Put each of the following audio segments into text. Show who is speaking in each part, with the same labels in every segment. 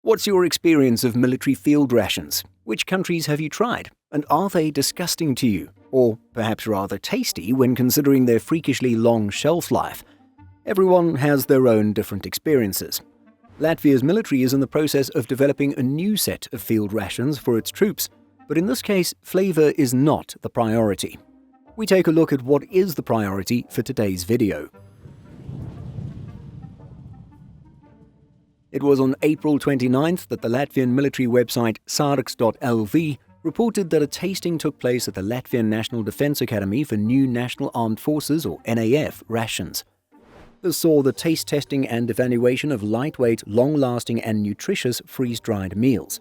Speaker 1: What's your experience of military field rations? Which countries have you tried? And are they disgusting to you? Or perhaps rather tasty when considering their freakishly long shelf life? Everyone has their own different experiences. Latvia's military is in the process of developing a new set of field rations for its troops, but in this case, flavour is not the priority. We take a look at what is the priority for today's video. It was on April 29th that the Latvian military website sargs.lv reported that a tasting took place at the Latvian National Defence Academy for new National Armed Forces or NAF rations. This saw the taste testing and evaluation of lightweight, long-lasting and nutritious freeze-dried meals.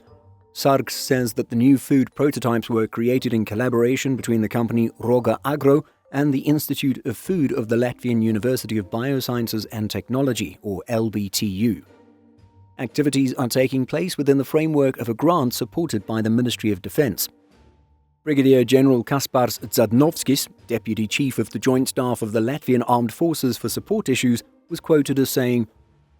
Speaker 1: Sargs says that the new food prototypes were created in collaboration between the company Roga Agro and the Institute of Food of the Latvian University of Biosciences and Technology, or LBTU. Activities are taking place within the framework of a grant supported by the Ministry of Defence. Brigadier General Kaspars Dzadnovskis, Deputy Chief of the Joint Staff of the Latvian Armed Forces for Support Issues, was quoted as saying,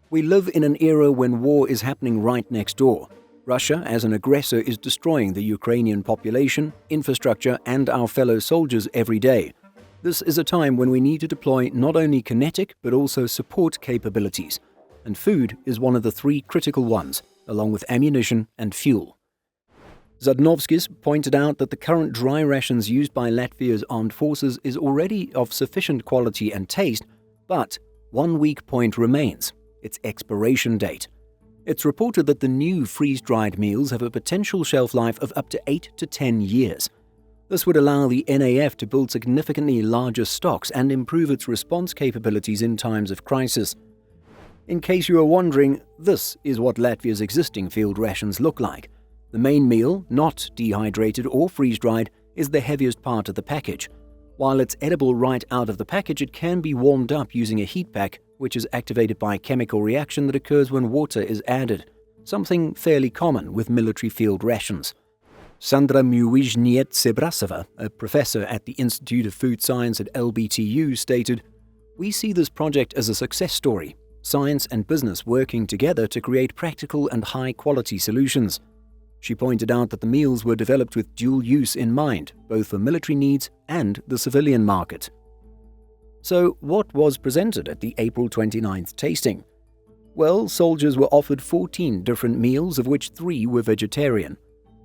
Speaker 1: "We live in an era when war is happening right next door. Russia, as an aggressor, is destroying the Ukrainian population, infrastructure, and our fellow soldiers every day. This is a time when we need to deploy not only kinetic but also support capabilities. And food is one of the three critical ones, along with ammunition and fuel." Zadnovskis pointed out that the current dry rations used by Latvia's armed forces is already of sufficient quality and taste, but one weak point remains: its expiration date. It's reported that the new freeze-dried meals have a potential shelf life of up to 8 to 10 years. This would allow the NAF to build significantly larger stocks and improve its response capabilities in times of crisis. In case you are wondering, this is what Latvia's existing field rations look like. The main meal, not dehydrated or freeze-dried, is the heaviest part of the package. While it's edible right out of the package, it can be warmed up using a heat pack, which is activated by a chemical reaction that occurs when water is added, something fairly common with military field rations. Sandra Muizhniet-Sebrasova, a professor at the Institute of Food Science at LBTU, stated, "We see this project as a success story. Science and business working together to create practical and high-quality solutions." She pointed out that the meals were developed with dual use in mind, both for military needs and the civilian market. So, what was presented at the April 29th tasting? Well, soldiers were offered 14 different meals, of which 3 were vegetarian.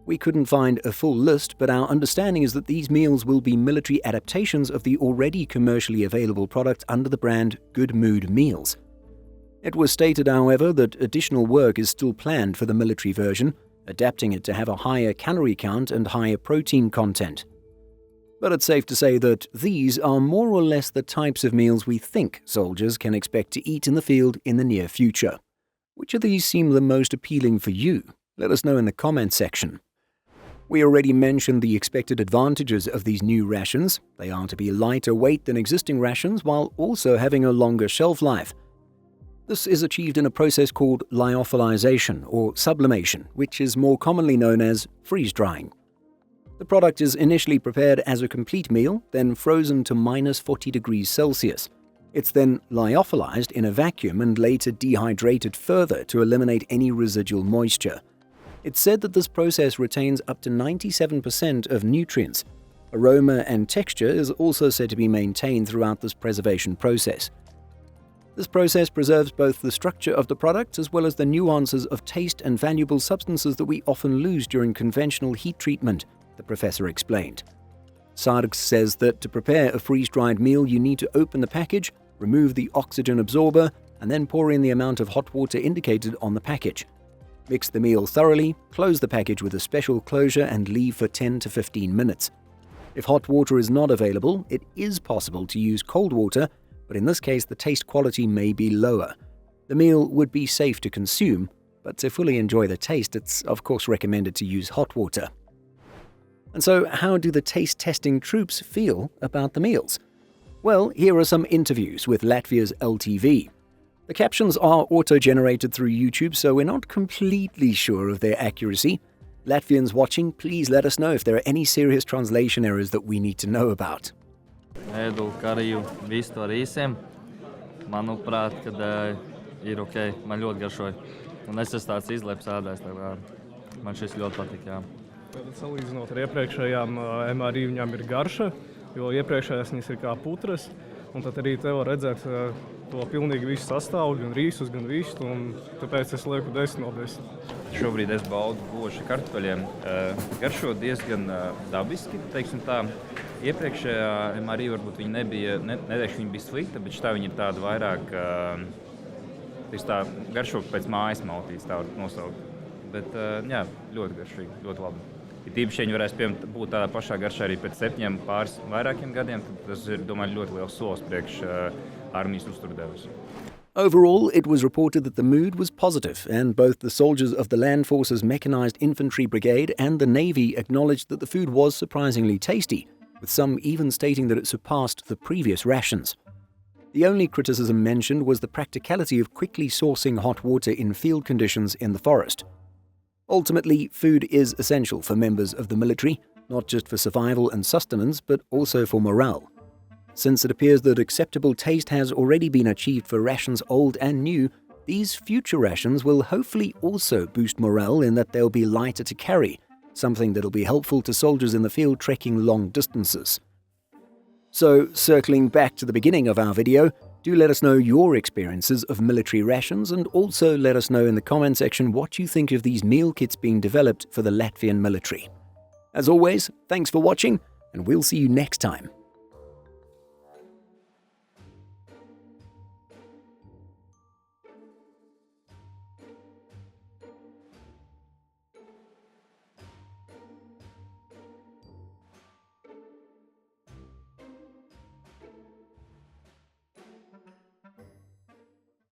Speaker 1: We couldn't find a full list, but our understanding is that these meals will be military adaptations of the already commercially available product under the brand Good Mood Meals. It was stated, however, that additional work is still planned for the military version, adapting it to have a higher calorie count and higher protein content. But it's safe to say that these are more or less the types of meals we think soldiers can expect to eat in the field in the near future. Which of these seem the most appealing for you? Let us know in the comment section. We already mentioned the expected advantages of these new rations. They are to be lighter weight than existing rations while also having a longer shelf life. This is achieved in a process called lyophilization or sublimation, which is more commonly known as freeze-drying. The product is initially prepared as a complete meal, then frozen to -40 degrees Celsius. It's then lyophilized in a vacuum and later dehydrated further to eliminate any residual moisture. It's said that this process retains up to 97% of nutrients. Aroma and texture is also said to be maintained throughout this preservation process. This process preserves both the structure of the product as well as the nuances of taste and valuable substances that we often lose during conventional heat treatment, the professor explained. Sargs says that to prepare a freeze-dried meal, you need to open the package, remove the oxygen absorber, and then pour in the amount of hot water indicated on the package. Mix the meal thoroughly, close the package with a special closure, and leave for 10 to 15 minutes. If hot water is not available, it is possible to use cold water, but in this case the taste quality may be lower. The meal would be safe to consume, but to fully enjoy the taste, it's of course recommended to use hot water. And so, how do the taste testing troops feel about the meals? Well, here are some interviews with Latvia's LTV. The captions are auto-generated through YouTube, so we're not completely sure of their accuracy. Latvians watching, please let us know if there are any serious translation errors that we need to know about.
Speaker 2: Ēdu kariju vistu ar īsiem. Manuprāt, kad ir ok, man ļoti garšoja. Un es esmu tāds izleps ēdājs, tā kā man šis ļoti patīk, jā.
Speaker 3: Tad salīdzinot ar iepriekšējām MRI, viņām ir garša, jo iepriekšējās viņas ir kā putras, un tad arī te var redzēt to pilnīgi visu sastāvu, gan rīsus, gan vistu, un tāpēc es lieku 10 no 10.
Speaker 4: Šobrīd es baudu goši kartupeļiem. Garšo diezgan dabiski, teiksim tā. Iepriekšējā MRI varbūt viņa nebija, neteikšu, viņa bija slikta, bet šitā viņa ir tāda vairāk, tā garšo pēc mājas maltītes, tā var nosaukt. Bet jā, ļoti garšīgi, ļoti labi. Ja tīpaši, ja viņi varēs būt tādā pašā garšā arī pēc 7 pāris vairākiem gadiem, tad tas ir, domāju, ļoti liels solis priekš armijas uzturdevas.
Speaker 1: Overall, it was reported that the mood was positive, and both the soldiers of the Land Forces Mechanized Infantry Brigade and the Navy acknowledged that the food was surprisingly tasty, with some even stating that it surpassed the previous rations. The only criticism mentioned was the practicality of quickly sourcing hot water in field conditions in the forest. Ultimately, food is essential for members of the military, not just for survival and sustenance, but also for morale. Since it appears that acceptable taste has already been achieved for rations old and new, these future rations will hopefully also boost morale in that they'll be lighter to carry, something that'll be helpful to soldiers in the field trekking long distances. So, circling back to the beginning of our video, do let us know your experiences of military rations, and also let us know in the comment section what you think of these meal kits being developed for the Latvian military. As always, thanks for watching, and we'll see you next time.